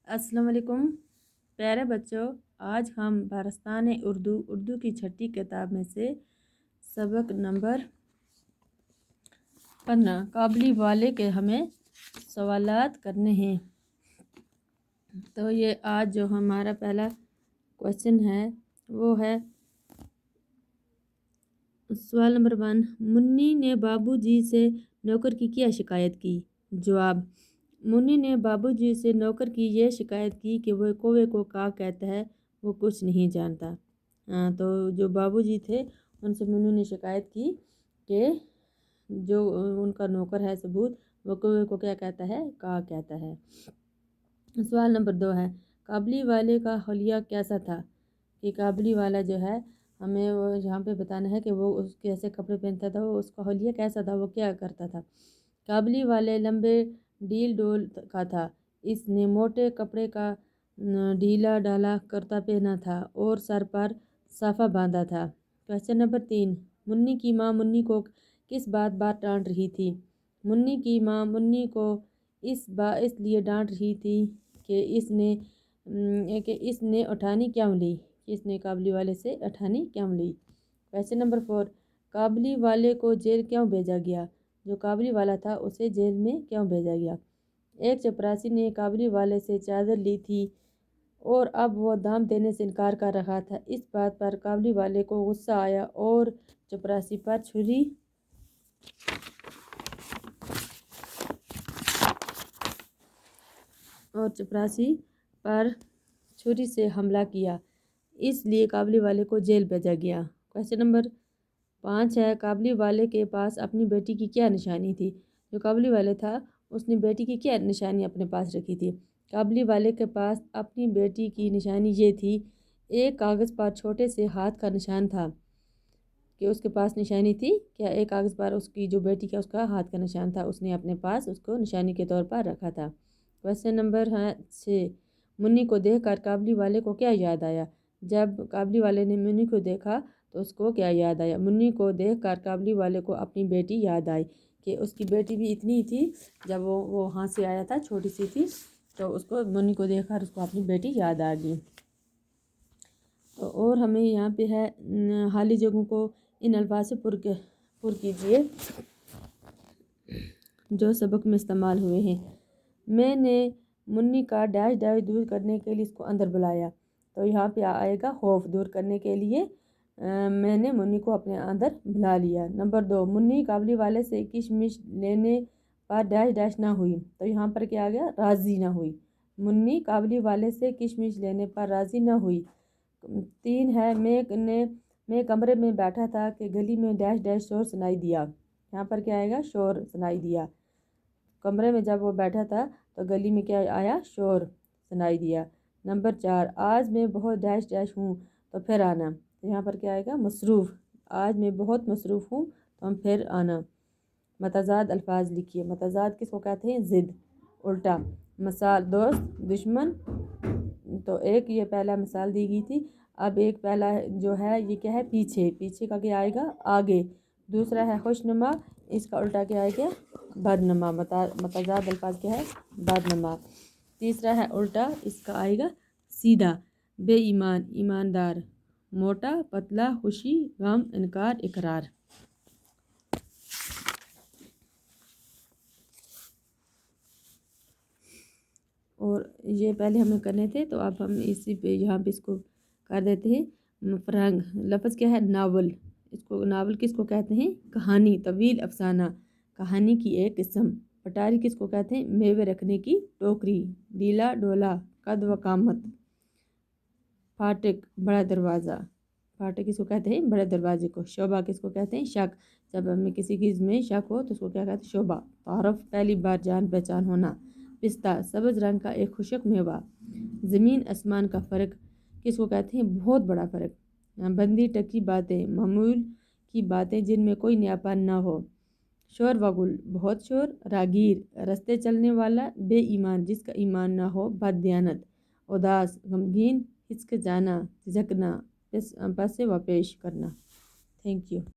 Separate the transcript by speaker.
Speaker 1: अस्सलाम वालेकुम प्यारे बच्चों। आज हम भारस्तान उर्दू की छठी किताब में से सबक नंबर 15 काबली वाले के हमें सवालात करने हैं। तो ये आज जो हमारा पहला क्वेश्चन है वो है सवाल नंबर 1। मुन्नी ने बाबूजी से नौकर की क्या शिकायत की? जवाब। मुन्नी ने बाबूजी से नौकर की यह शिकायत की कि वह कौवे को का कहता है, वो कुछ नहीं जानता। तो जो बाबूजी थे उनसे मुन्नी ने शिकायत की कि जो उनका नौकर है सबूत, वो कौवे को क्या कहता है, का कहता है। सवाल नंबर 2 है काबली वाले का हलिया कैसा था? कि काबली वाला जो है हमें वो यहाँ पे बताना है कि वो उसके ऐसे कपड़े पहनता था, वो उसका हलिया कैसा था, वो क्या करता था। काबली वाले लंबे ढील डोल का था। इसने मोटे कपड़े का ढीला डाला कुर्ता पहना था और सर पर साफा बांधा था। Question number 3। मुन्नी की माँ मुन्नी को किस बात डांट रही थी? मुन्नी की माँ मुन्नी को इसलिए डांट रही थी कि इसने उठानी क्यों ली, इसने काबली वाले से उठानी क्यों ली। Question number 4। काबली वाले को जेल क्यों भेजा गया? जो काबली वाला था उसे जेल में क्यों भेजा गया? एक चपरासी ने काबली वाले से चादर ली थी और अब वो दाम देने से इनकार कर रहा था। इस बात पर काबली वाले को गुस्सा आया और चपरासी पर छुरी से हमला किया, इसलिए काबली वाले को जेल भेजा गया। क्वेश्चन नंबर 5 है काबली वाले के पास अपनी बेटी की क्या निशानी थी? जो काबली वाले था उसने बेटी की क्या निशानी अपने पास रखी थी? काबली वाले के पास अपनी बेटी की निशानी ये थी, एक कागज़ पर छोटे से हाथ का निशान था। कि उसके पास निशानी थी क्या? एक कागज़ पर उसकी जो बेटी का उसका हाथ का निशान था, उसने अपने पास उसको निशानी के तौर पर रखा था। Question number 6। मुन्नी को देखकर काबली वाले को क्या याद आया? जब काबली वाले ने मुन्नी को देखा तो उसको क्या याद आया? मुन्नी को देखकर काबली वाले को अपनी बेटी याद आई कि उसकी बेटी भी इतनी थी जब वो वहाँ से आया था, छोटी सी थी, तो उसको मुन्नी को देखकर उसको अपनी बेटी याद आ गई। तो और हमें यहाँ पे है खाली जगहों को इन अल्फाज से पुर कीजिए जो सबक में इस्तेमाल हुए हैं। मैंने मुन्नी का डैश डैश दूर करने के लिए इसको अंदर बुलाया। तो यहाँ पे आएगा खौफ दूर करने के लिए मैंने मुन्नी को अपने अंदर बुला लिया। नंबर 2। मुन्नी काबली वाले से किशमिश लेने पर डैश डैश ना हुई। तो यहाँ पर क्या आ गया? राज़ी ना हुई। मुन्नी काबली वाले से किशमिश लेने पर राज़ी ना हुई। 3 है मैं कमरे में बैठा था कि गली में डैश डैश शोर सुनाई दिया। यहाँ पर क्या आएगा? शोर सुनाई दिया। कमरे में जब वो बैठा था तो गली में क्या आया? शोर सुनाई दिया। नंबर 4। आज मैं बहुत डैश डैश हूँ तो फिर आना। तो यहाँ पर क्या आएगा? मसरूफ़। आज मैं बहुत मसरूफ़ हूँ तो हम फिर आना। मतज़ाद अल्फाज लिखिए। मतज़ाद किसको कहते हैं? ज़िद, उल्टा। मिसाल दोस्त, दुश्मन। तो एक ये पहला मिसाल दी गई थी। अब एक पहला जो है ये क्या है? पीछे। पीछे का क्या आएगा? आगे। दूसरा है खुशनुमा, इसका उल्टा क्या आएगा? बदनुमा। मतज़ाद अल्फाज क्या है? बदनुमा। तीसरा है उल्टा, इसका आएगा सीधा। बेईमान, ईमानदार। मोटा, पतला, खुशी, गम, इनकार, इकरार। और ये पहले हमें करने थे तो अब हम इसी पे यहाँ पे इसको कर देते हैं। फरहंग लफ्ज़ क्या है? नावल। इसको नावल किसको कहते हैं? कहानी, तवील अफसाना, कहानी की एक किस्म। पटारी किसको कहते हैं? मेवे रखने की टोकरी। डीला डोला, कद व कामत। फाटक, बड़ा दरवाज़ा। फाटक किसको कहते हैं? बड़े दरवाजे को। शोभा किसको कहते हैं? शक। जब हमें किसी चीज़ में शक हो तो उसको क्या कहते हैं? शोभा। तारफ़, पहली बार जान पहचान होना। पिस्ता, सब्ज़ रंग का एक खुशक मेवा। ज़मीन आसमान का फ़र्क किसको कहते हैं? बहुत बड़ा फ़र्क। बंदी टकी बातें, मामूल की बातें जिनमें कोई नयापन न हो। शोर व गुल, बहुत शोर। रागीर, रस्ते चलने वाला। बेईमान, जिसका ईमान न हो। बददियानत, उदास, गमगीन, हिचक जाना, झिझकना, पस व पेश करना। Thank you.